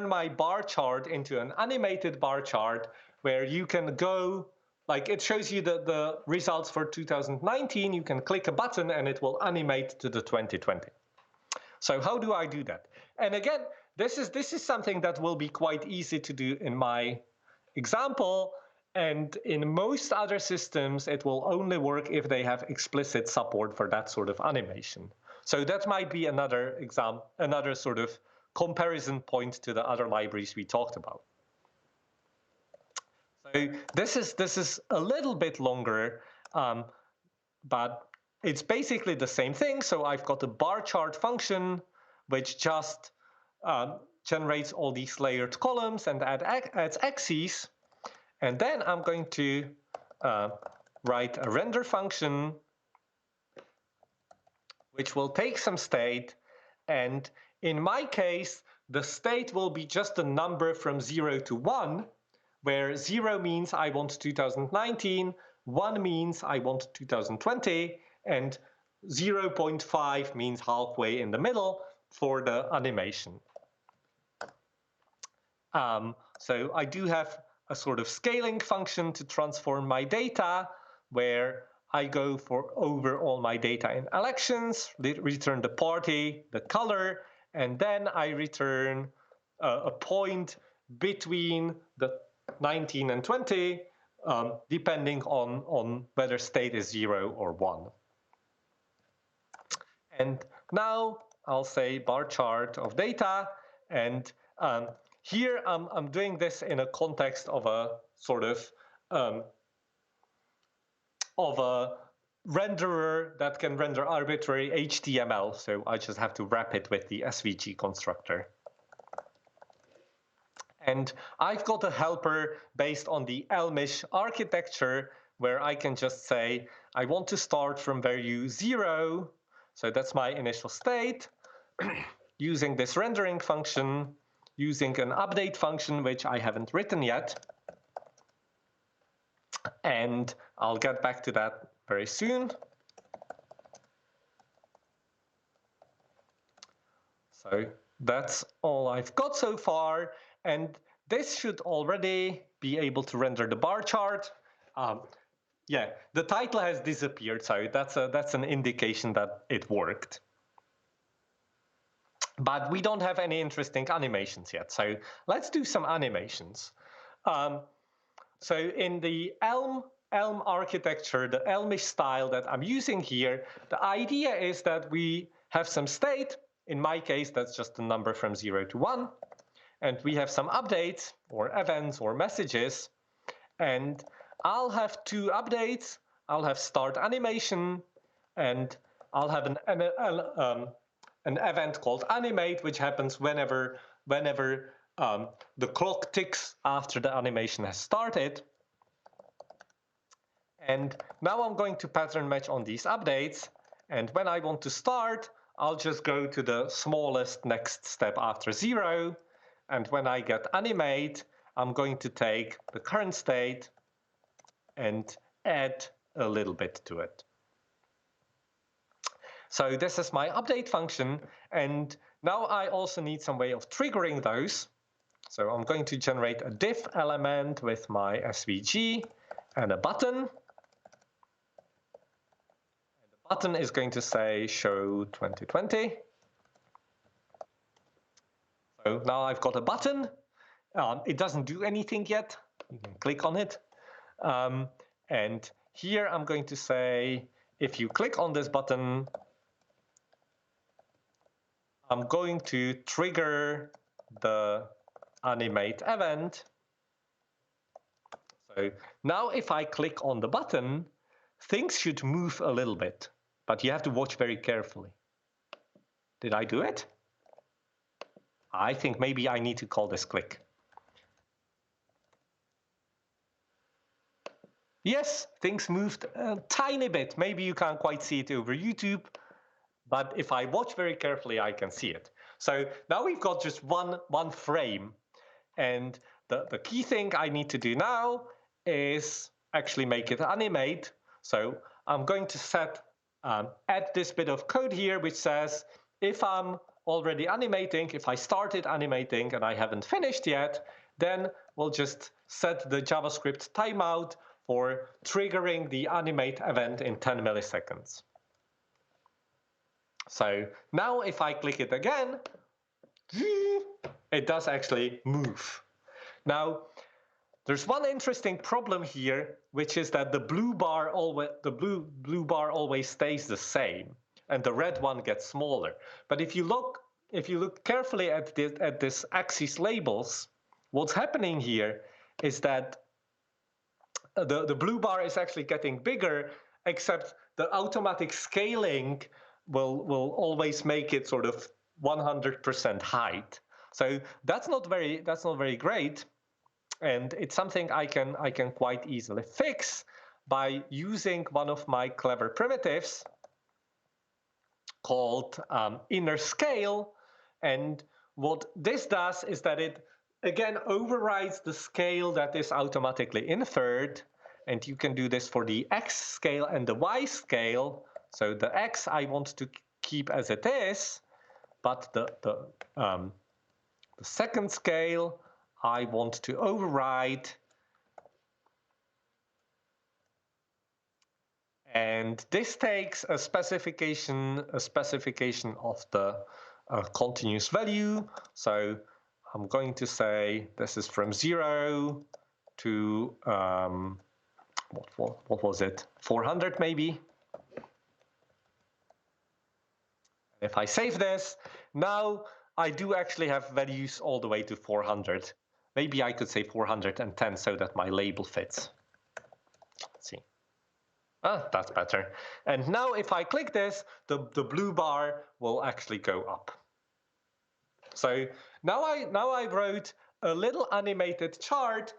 my bar chart into an animated bar chart where you can go, like it shows you the results for 2019. You can click a button and it will animate to the 2020. So how do I do that? And again, this is something that will be quite easy to do in my example. And in most other systems, it will only work if they have explicit support for that sort of animation. So that might be another example, another sort of comparison point to the other libraries we talked about. So this is a little bit longer, but it's basically the same thing. So I've got a bar chart function, which just generates all these layered columns and adds axes. And then I'm going to write a render function, which will take some state. And in my case, the state will be just a number from 0 to 1, where 0 means I want 2019, 1 means I want 2020, and 0.5 means halfway in the middle for the animation. So I do have a sort of scaling function to transform my data, where I go over all my data in elections, return the party, the color, and then I return a point between the 19 and 20, depending on whether state is 0 or 1. And now I'll say bar chart of data, and here I'm doing this in a context of a sort of a renderer that can render arbitrary HTML. So I just have to wrap it with the SVG constructor. And I've got a helper based on the Elmish architecture, where I can just say, I want to start from value 0. So that's my initial state, using this rendering function, using an update function, which I haven't written yet. And I'll get back to that very soon. So that's all I've got so far. And this should already be able to render the bar chart. Yeah, the title has disappeared, so that's an indication that it worked. But we don't have any interesting animations yet, so let's do some animations. So in the Elm architecture, the Elmish style that I'm using here, the idea is that we have some state. In my case, that's just a number from 0 to 1. And we have some updates or events or messages. And I'll have two updates. I'll have start animation, and I'll have an event called animate, which happens whenever the clock ticks after the animation has started. And now I'm going to pattern match on these updates. And when I want to start, I'll just go to the smallest next step after 0. And when I get animate, I'm going to take the current state and add a little bit to it. So this is my update function. And now I also need some way of triggering those. So I'm going to generate a div element with my SVG and a button. And the button is going to say show 2020. So now I've got a button. It doesn't do anything yet. You can click on it. And here I'm going to say, if you click on this button, I'm going to trigger the animate event. So now if I click on the button, things should move a little bit, but you have to watch very carefully. Did I do it? I think maybe I need to call this click. Yes, things moved a tiny bit. Maybe you can't quite see it over YouTube, but if I watch very carefully, I can see it. So now we've got just one frame. And the key thing I need to do now is actually make it animate. So I'm going to add this bit of code here, which says if I'm already animating, if I started animating and I haven't finished yet, then we'll just set the JavaScript timeout for triggering the animate event in 10 milliseconds. So now if I click it again, it does actually move. Now, there's one interesting problem here, which is that the blue bar always stays the same, and the red one gets smaller. But if you look carefully at this axis labels, what's happening here is that the blue bar is actually getting bigger, except the automatic scaling will always make it sort of 100% height. So that's not very great, and it's something I can quite easily fix by using one of my clever primitives called inner scale. And what this does is that it again overrides the scale that is automatically inferred, and you can do this for the X scale and the Y scale. So the X I want to keep as it is, but the second scale I want to override. And this takes a specification of the continuous value. So I'm going to say this is from 0 to what was it? 400 maybe. If I save this, now I do actually have values all the way to 400. Maybe I could say 410 so that my label fits. Let's see. That's better. And now if I click this, the blue bar will actually go up. So now I wrote a little animated chart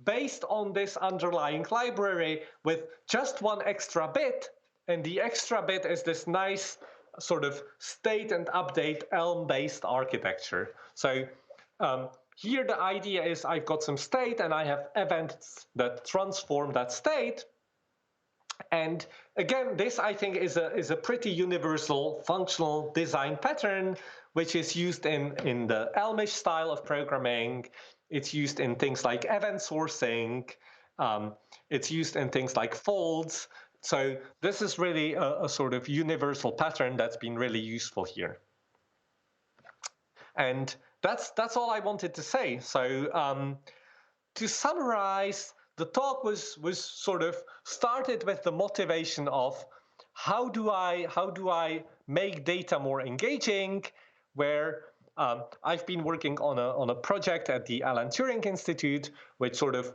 based on this underlying library with just one extra bit. And the extra bit is this nice sort of state and update Elm-based architecture. So here the idea is I've got some state and I have events that transform that state. And again, this I think is a pretty universal functional design pattern, which is used in the Elmish style of programming. It's used in things like event sourcing. It's used in things like folds. So this is really a sort of universal pattern that's been really useful here. And that's all I wanted to say. So to summarize, the talk was sort of started with the motivation of how do I make data more engaging, where I've been working on a project at the Alan Turing Institute, which sort of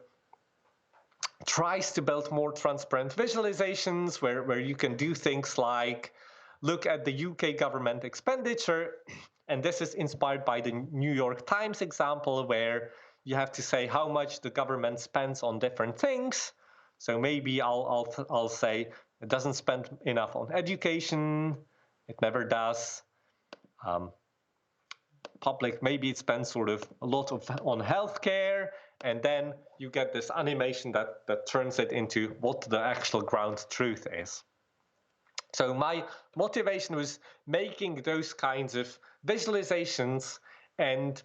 tries to build more transparent visualizations where you can do things like look at the UK government expenditure And this is inspired by the New York Times example, where you have to say how much the government spends on different things. So maybe I'll say it doesn't spend enough on education. It never does. Public, maybe it spends sort of a lot on healthcare, and then you get this animation that turns it into what the actual ground truth is. So my motivation was making those kinds of visualizations, and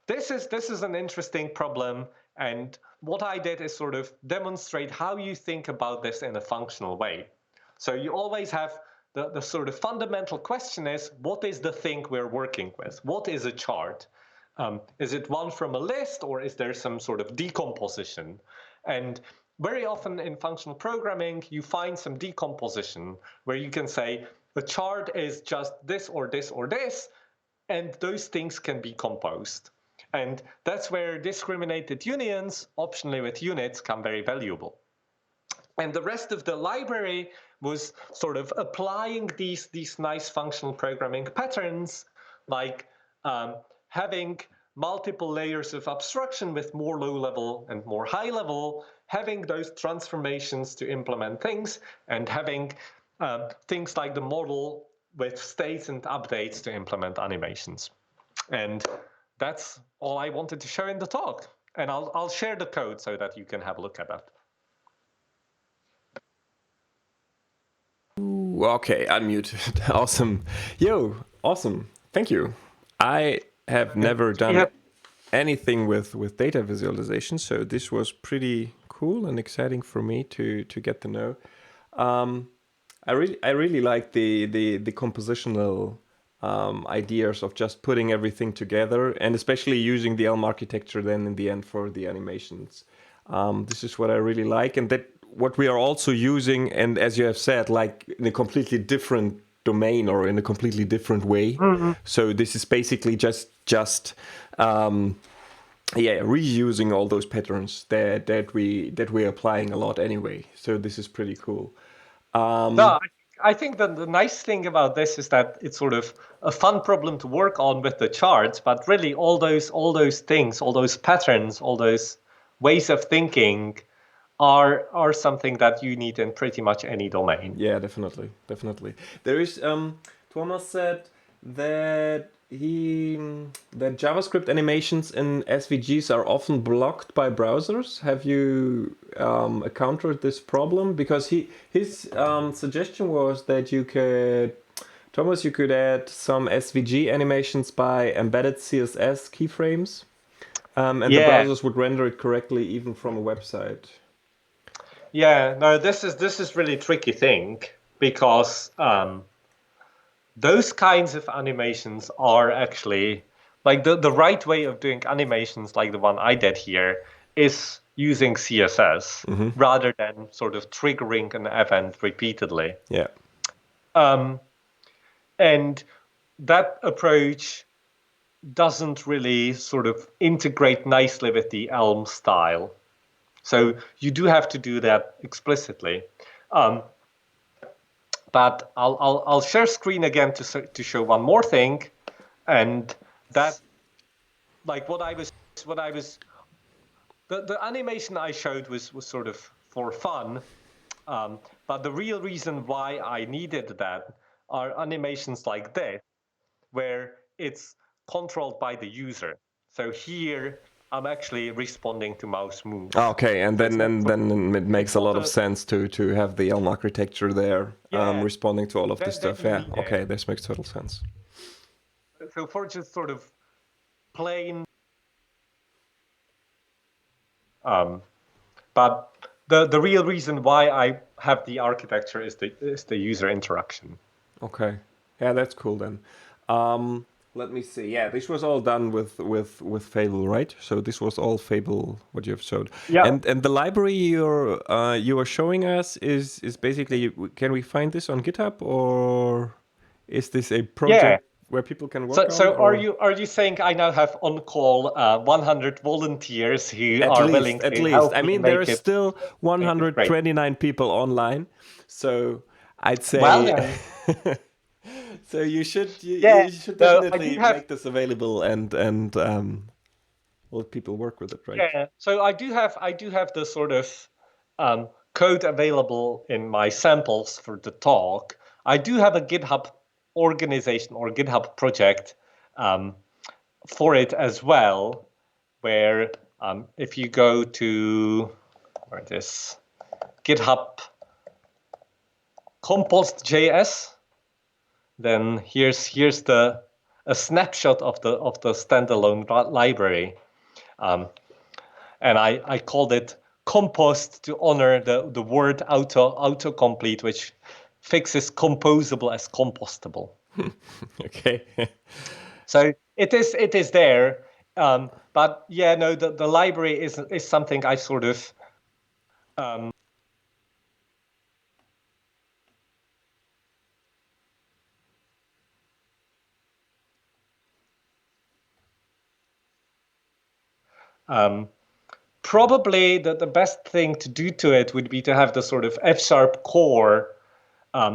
this is an interesting problem. And what I did is sort of demonstrate how you think about this in a functional way. So you always have the sort of fundamental question is, what is the thing we're working with? What is a chart? Is it one from a list, or is there some sort of decomposition? And very often in functional programming, you find some decomposition where you can say the chart is just this or this or this, and those things can be composed. And that's where discriminated unions, optionally with units, come very valuable. And the rest of the library was sort of applying these nice functional programming patterns, like having multiple layers of abstraction with more low level and more high level, having those transformations to implement things, and having things like the model with states and updates to implement animations. And that's all I wanted to show in the talk. And I'll share the code so that you can have a look at that. Okay, unmuted. Awesome. Yo, awesome. Thank you. I have never done anything with data visualization, so this was pretty cool and exciting for me to get to know. I really like the compositional ideas of just putting everything together, and especially using the Elm architecture then in the end for the animations. This is what I really like, and that what we are also using, and as you have said, like in a completely different domain or in a completely different way. Mm-hmm. So this is basically just reusing all those patterns that we're applying a lot anyway. So this is pretty cool. No, I think that the nice thing about this is that it's sort of a fun problem to work on with the charts, but really all those things, all those patterns, all those ways of thinking are something that you need in pretty much any domain. Yeah, definitely. There is Thomas said that that JavaScript animations in SVGs are often blocked by browsers. Have you encountered this problem? Because his suggestion was that you could add some SVG animations by embedded CSS keyframes, and the browsers would render it correctly even from a website. Yeah, no, this is really tricky thing, because those kinds of animations are actually like the right way of doing animations, like the one I did here, is using CSS rather than sort of triggering an event repeatedly. Yeah. And that approach doesn't really sort of integrate nicely with the Elm style. So you do have to do that explicitly. But I'll share screen again to show one more thing, and that, like what I was the animation I showed was sort of for fun, but the real reason why I needed that are animations like this, where it's controlled by the user. So here I'm actually responding to mouse moves. Okay, and then it makes a lot of sense to have the Elm architecture there, responding to all of this stuff. Yeah, okay, this makes total sense. So for just sort of plain, but the real reason why I have the architecture is the user interaction. Okay, yeah, that's cool then. Let me see. Yeah, this was all done with Fable, right? So this was all Fable what you have showed. Yeah. And the library you are showing us is basically, can we find this on GitHub, or is this a project where people can work on? So are you saying I now have on call 100 volunteers who are willing to help? I mean, there are still 129 people online, so I'd say. Well, So Yeah, you should no, I do definitely have. make this available and let people work with it, right? Yeah, so I do have the sort of code available in my samples for the talk. I do have a GitHub organization or GitHub project um, for it as well, where if you go to where it is GitHub compost.js, then here's the a snapshot of the standalone library. Um, and I called it compost to honor the word autocomplete, which fixes composable as compostable. Okay. So it is there, but yeah, no, the library is something I sort of um, um, probably the best thing to do to it would be to have the sort of F# core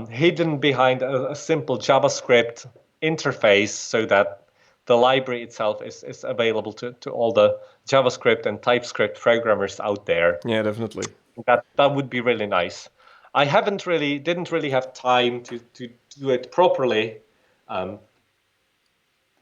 hidden behind a simple JavaScript interface so that the library itself is available to all the JavaScript and TypeScript programmers out there. Yeah, definitely. That would be really nice. I didn't really have time to do it properly.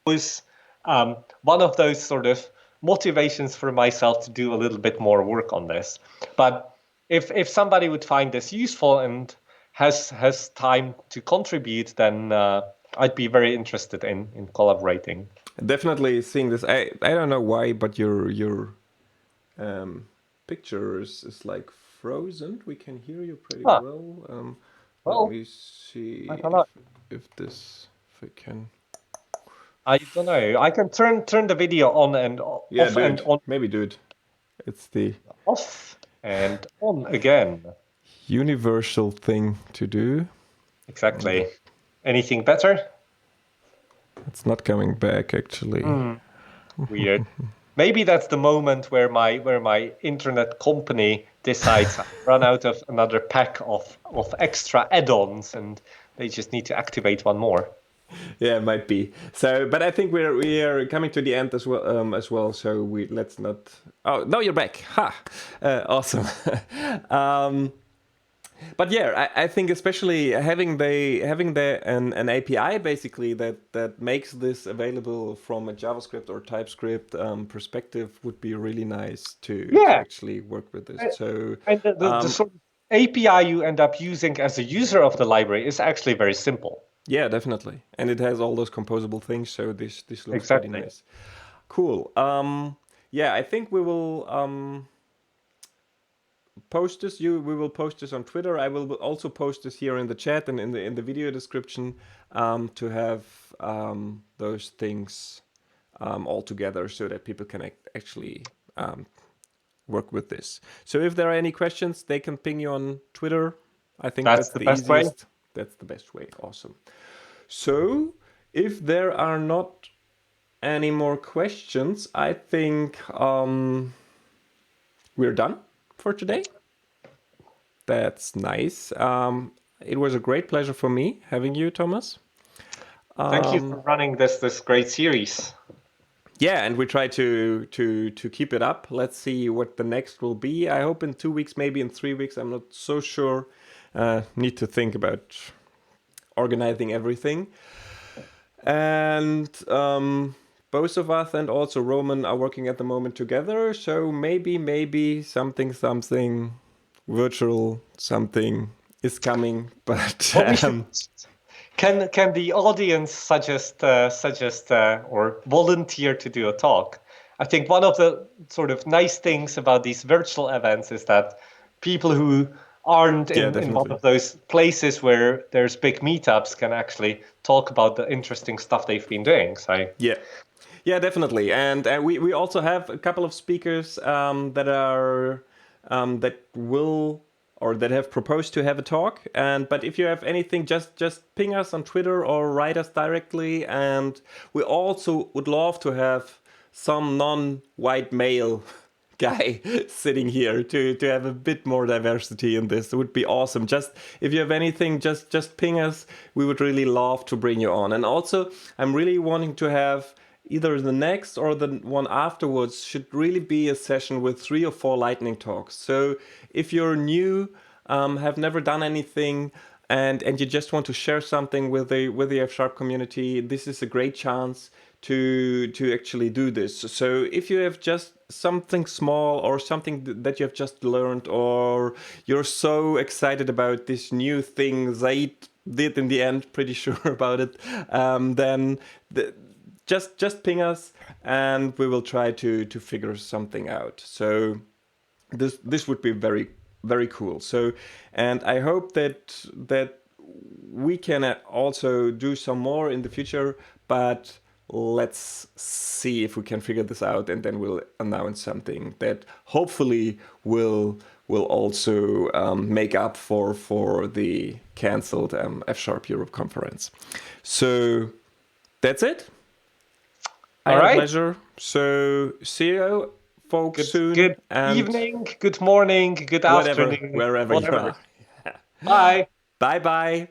Was one of those sort of motivations for myself to do a little bit more work on this. But if somebody would find this useful and has time to contribute, then I'd be very interested in collaborating. Definitely seeing this. I don't know why, but your um, picture is like frozen. We can hear you pretty Ah, well. Let well, me I see don't know. if we can. I don't know. I can turn the video on and Yeah, off do and it. on, Maybe do it. It's the off and on again. universal thing to do. Exactly. Anything better? It's not coming back actually. Hmm. Weird. Maybe that's the moment where my internet company decides I run out of another pack of extra add-ons and they just need to activate one more. Yeah, it might be. So, but I think we are coming to the end as well. So we let's not. Oh no, you're back. Ha! Awesome. um, but yeah, I think especially having the an API basically that makes this available from a JavaScript or TypeScript perspective would be really nice to Yeah, actually work with this. a- So and the um, sort of API you end up using as a user of the library is actually very simple. yeah, definitely, and it has all those composable things. So this looks pretty Exactly. nice. Cool. Yeah, I think we will post this. We will post this on Twitter. I will also post this here in the chat and in the video description to have those things all together so that people can actually work with this. So if there are any questions, they can ping you on Twitter. I think That's that's the the best way. easiest. That's the best way. Awesome. So if there are not any more questions, I think we're done for today. That's nice. It was a great pleasure for me having you, Thomas. Thank you for running this great series. Yeah, and we try to keep it up. Let's see what the next will be. I hope in 2 weeks, maybe in 3 weeks. I'm not so sure. Need to think about organizing everything. And both of us and also Roman are working at the moment together. So maybe something virtual something is coming. But What we should can the audience suggest or volunteer to do a talk? I think one of the sort of nice things about these virtual events is that people who aren't yeah, in one definitely. of those places where there's big meetups can actually talk about the interesting stuff they've been doing. So Yeah. Yeah, definitely. And we also have a couple of speakers that will or that have proposed to have a talk. And but if you have anything, just ping us on Twitter or write us directly. And we also would love to have some non-white male guy sitting here to have a bit more diversity in this. It would be awesome. Just if you have anything, just ping us. We would really love to bring you on. And also, I'm really wanting to have either the next or the one afterwards should really be a session with 3 or 4 lightning talks. So if you're new, have never done anything, and you just want to share something with the F Sharp community, this is a great chance to actually do this. So if you have just something small or something that you have just learned, or you're so excited about this new thing they did in the end, pretty sure about it, then just ping us and we will try to figure something out. So this would be very, very cool. So, and I hope that we can also do some more in the future, but let's see if we can figure this out, and then we'll announce something that hopefully will also make up for the cancelled F Sharp Europe conference. So that's it. I All had a right. pleasure. So see you folks soon. Good And evening, good morning, good whatever, afternoon, wherever you whatever. are. Bye. Bye bye.